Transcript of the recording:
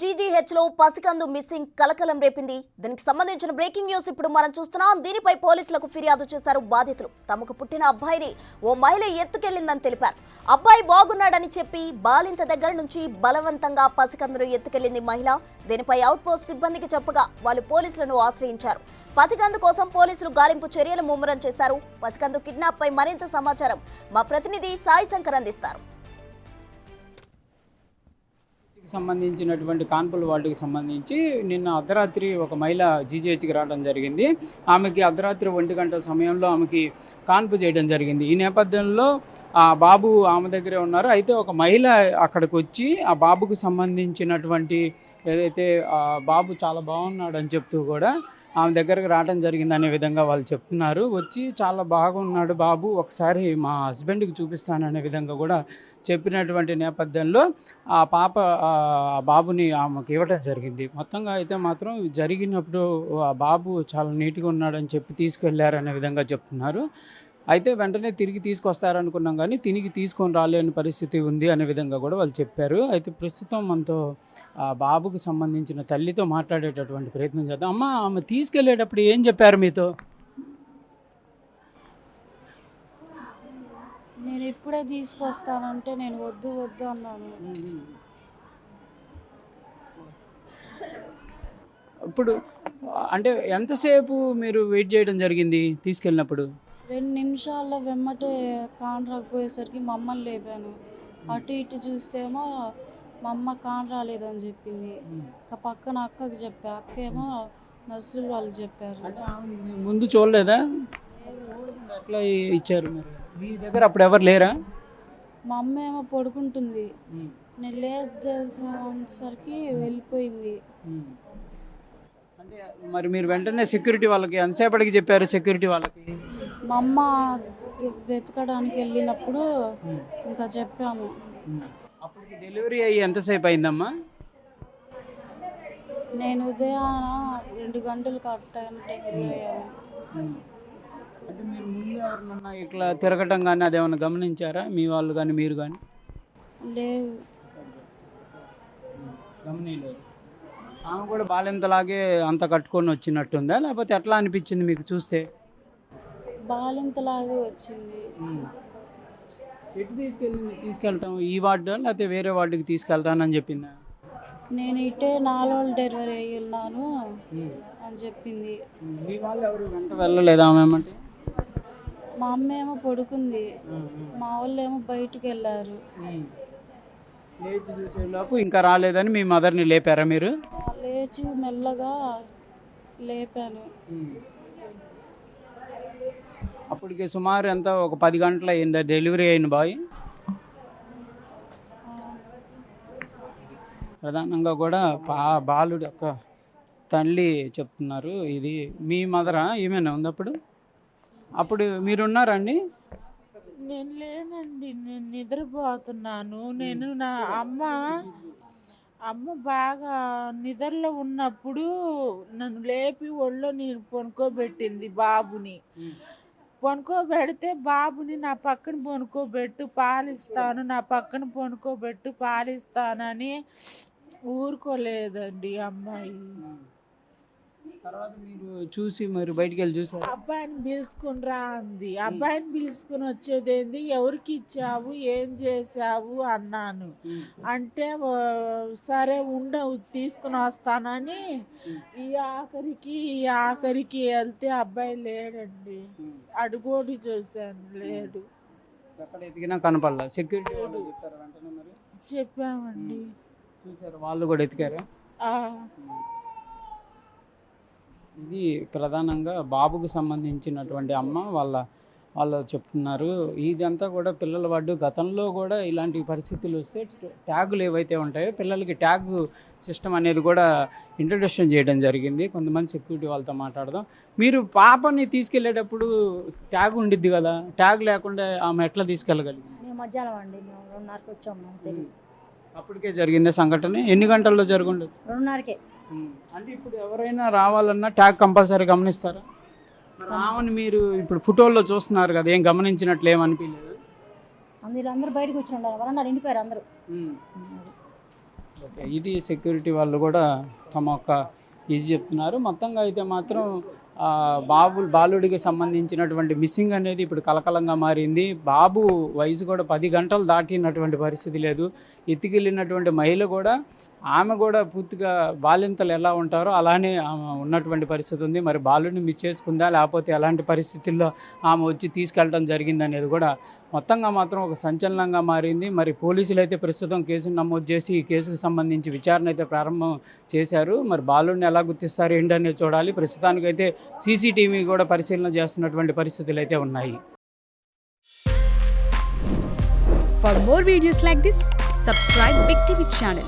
GGH లో పసికందు missing కలకలం రేపింది. దీనికి సంబంధించిన బ్రేకింగ్ న్యూస్ ఇప్పుడు మనం చూస్తున్నాం. దీనిపై పోలీసులకు ఫిర్యాదు చేశారు బాధితులు. తమకు పుట్టిన అబ్బాయిని ఓ మహిళ ఎత్తుకెళ్లిందని తెలిపారు. అబ్బాయి బాగున్నాడని చెప్పి బాలింత దగ్గర నుంచి బలవంతంగా పసికందును ఎత్తుకెళ్లింది మహిళ. దీనిపై అవుట్ పోస్ట్ సిబ్బందికి చెప్పగా వాళ్ళు పోలీసులను ఆశ్రయించారు. పసికందు కోసం పోలీసులు గాలింపు చర్యలు ముమ్మరం చేశారు. పసికందు కిడ్నాప్ పై మరింత సమాచారం మా ప్రతినిధి సాయి శంకర్ అందిస్తారు. సంబంధించినటువంటి కాన్పుల వార్డుకి సంబంధించి నిన్న అర్ధరాత్రి ఒక మహిళ జీజీహెచ్కి రావడం జరిగింది. ఆమెకి అర్ధరాత్రి 1 గంట సమయంలో ఆమెకి కాన్పు చేయడం జరిగింది. ఈ నేపథ్యంలో ఆ బాబు ఆమె దగ్గరే ఉన్నారు. అయితే ఒక మహిళ అక్కడికి వచ్చి ఆ బాబుకు సంబంధించినటువంటి ఏదైతే బాబు చాలా బాగున్నాడు అని చెప్తూ కూడా ఆమె దగ్గరకు రావడం జరిగింది అనే విధంగా వాళ్ళు చెప్తున్నారు. వచ్చి చాలా బాగున్నాడు బాబు, ఒకసారి మా హస్బెండ్కి చూపిస్తాననే విధంగా కూడా చెప్పినటువంటి నేపథ్యంలో ఆ పాప ఆ బాబుని ఆమెకు ఇవ్వడం జరిగింది. మొత్తంగా అయితే మాత్రం జరిగినప్పుడు ఆ బాబు చాలా నీట్గా ఉన్నాడని చెప్పి తీసుకెళ్లారనే విధంగా చెప్తున్నారు. అయితే వెంటనే తిరిగి తీసుకొస్తారనుకున్నాం, కానీ తిరిగి తీసుకొని రాలేని పరిస్థితి ఉంది అనే విధంగా కూడా వాళ్ళు చెప్పారు. అయితే ప్రస్తుతం మనతో ఆ బాబుకు సంబంధించిన తల్లితో మాట్లాడేటటువంటి ప్రయత్నం చేద్దాం. అమ్మ, ఆమె తీసుకెళ్లేటప్పుడు ఏం చెప్పారు మీతో? నేను ఇప్పుడే తీసుకొస్తానంటే నేను వద్దు వద్దు అన్నాను. ఇప్పుడు అంటే ఎంతసేపు మీరు వెయిట్ చేయడం జరిగింది తీసుకెళ్ళినప్పుడు? 2 నిమిషాల్లో వెమ్మటే కాన్ రాకపోయేసరికి మా అమ్మని లేపాను. అటు ఇటు చూస్తేమో మా అమ్మ కాన్ రాలేదని చెప్పింది. పక్కన అక్కకి చెప్పా, అక్క ఏమో నర్సులు వాళ్ళు చెప్పారు. అంటే ముందు చూడలేదా? ఎట్లా ఇచ్చారు మీరు? మీ దగ్గర అప్పుడు ఎవరు లేరా? మా అమ్మ ఏమో పడుకుంటుంది, నేను లేచేసరికి వెళ్ళిపోయింది. అంటే మరి మీరు వెంటనే సెక్యూరిటీ వాళ్ళకి ఎంతసేపటికి చెప్పారు? సెక్యూరిటీ వాళ్ళకి మా అమ్మ వెతకడానికి వెళ్ళినప్పుడు ఇంకా చెప్పాము. అప్పటికి డెలివరీ అయ్యి ఎంతసేపు అయిందమ్మా? నేను ఉదయాన 2 గంటలు టైంకి డెలివరీ అయ్యాను. అంటే మీరు ముందు ఎవరినన్నా ఇట్లా తిరగటం కానీ అదేమన్నా గమనించారా మీ వాళ్ళు కానీ మీరు కానీ? లేవు, గమనించలేదు. ఆమె కూడా బాలింతలాగే అంత కట్టుకొని వచ్చినట్టుందా, లేకపోతే ఎట్లా అనిపించింది మీకు చూస్తే? బాలింతలాగే వచ్చింది. ఎటు తీసుకెళ్తాం? ఈ వార్డు లేకపోతే వేరే వార్డుకి తీసుకెళ్తానని చెప్పిందా? నేను ఇటే 4 రోజులు డెలివరీ అయ్యి ఉన్నాను అని చెప్పింది. మీ వాళ్ళు ఎవరు వెంట వెళ్ళలేదా ఏమంటే? మా అమ్మ ఏమో పడుకుంది, మా వాళ్ళు ఏమో బయటికి వెళ్ళారు. లేచి చూసేలోపు ఇంకా రాలేదని మీ మదర్ని లేపారా మీరు? లేచి మెల్లగా లేపాను. అప్పటికి సుమారు ఎంత ఒక 10 గంటలు అయిందా డెలివరీ అయిన బాయ్? ప్రధానంగా కూడా బాలుడు యొక్క తల్లి చెప్తున్నారు. ఇది మీ మదరా? ఏమైనా ఉంది అప్పుడు మీరున్నారండి? నేను లేనండి, నేను నిద్రపోతున్నాను. నేను నా అమ్మ బాగా నిద్రలో ఉన్నప్పుడు నన్ను లేపి ఒళ్ళో నేను పనుకోబెట్టింది. బాబుని పనుకోబెడితే బాబుని నా పక్కన పనుకోబెట్టు పాలిస్తాను, నా పక్కన పనుకోబెట్టు పాలిస్తానని ఊరుకోలేదండి అమ్మాయి. తర్వాత మీరు చూసి మరి బయటికి వెళ్ళి చూసారు? అబ్బాయిని పిలుచుకుని రా అంది. అబ్బాయిని పిలుచుకుని వచ్చేదేంది, ఎవరికి ఇచ్చావు, ఏం చేసావు అన్నాను. అంటే సరే ఉండవు తీసుకుని వస్తానని ఈ ఆఖరికి వెళ్తే అబ్బాయి లేడండి. అడుగోడు చూశాను, లేడు. ఎక్కడ ఎతికినా కనపడలా. సెక్యూరిటీ వాళ్ళు చెప్తారా వెంటనే మరి? చెప్పామండి. చూసారు, వాళ్ళు కూడా ఎతికారా? ఇది ప్రధానంగా బాబుకు సంబంధించినటువంటి అమ్మ వాళ్ళు చెప్తున్నారు. ఇదంతా కూడా పిల్లల వార్డు. గతంలో కూడా ఇలాంటి పరిస్థితులు వస్తే ట్యాగులు ఏవైతే ఉంటాయో పిల్లలకి ట్యాగ్ సిస్టమ్ అనేది కూడా ఇంట్రొడక్షన్ చేయడం జరిగింది. కొంతమంది సెక్యూరిటీ వాళ్ళతో మాట్లాడదాం. మీరు పాపని తీసుకెళ్లేటప్పుడు ట్యాగ్ ఉండిద్ది కదా, ట్యాగ్ లేకుండా ఆమె ఎట్లా తీసుకెళ్ళగలిగింది? మేము మధ్యాహ్నం అండి, మేము 2:30కి వచ్చాము. అప్పటికే జరిగిందే సంఘటన? ఎన్ని గంటల్లో జరుగుండదు? 2:30కే. అంటే ఇప్పుడు ఎవరైనా రావాలన్నా ట్యాగ్ కంపల్సరీ గమనిస్తారా? రావని మీరు ఇప్పుడు ఫోటోల్లో చూస్తున్నారు కదా, ఏం గమనించినట్లు ఏమనిపించలేదు? అందరూ బయటకు వచ్చి ఉండాలి, వరండా నిండిపోయారు అందరూ. ఓకే, ఇది సెక్యూరిటీ వాళ్ళు కూడా తమ యొక్క ఇది చెప్తున్నారు. మొత్తంగా అయితే మాత్రం బాలుడికి సంబంధించినటువంటి మిస్సింగ్ అనేది ఇప్పుడు కలకలంగా మారింది. బాబు వయసు కూడా 10 గంటలు దాటినటువంటి పరిస్థితి లేదు. ఎత్తుకెళ్ళినటువంటి మహిళ కూడా ఆమె కూడా పూర్తిగా బాలింతలు ఎలా ఉంటారో అలానే ఆమె ఉన్నటువంటి పరిస్థితి ఉంది. మరి బాలుడిని మిస్ చేసుకుందా లేకపోతే ఎలాంటి పరిస్థితుల్లో ఆమె వచ్చి తీసుకెళ్ళడం జరిగింది అనేది కూడా మొత్తంగా మాత్రం ఒక సంచలనంగా మారింది. మరి పోలీసులు అయితే ప్రస్తుతం కేసును నమోదు చేసి ఈ కేసుకు సంబంధించి విచారణ అయితే ప్రారంభం చేశారు. మరి బాలుడిని ఎలా గుర్తిస్తారు ఏంటనేది చూడాలి. ప్రస్తుతానికైతే సీసీటీవీ కూడా పరిశీలన చేస్తున్నటువంటి పరిస్థితులు అయితే ఉన్నాయి. For more videos like this, subscribe Big TV channel.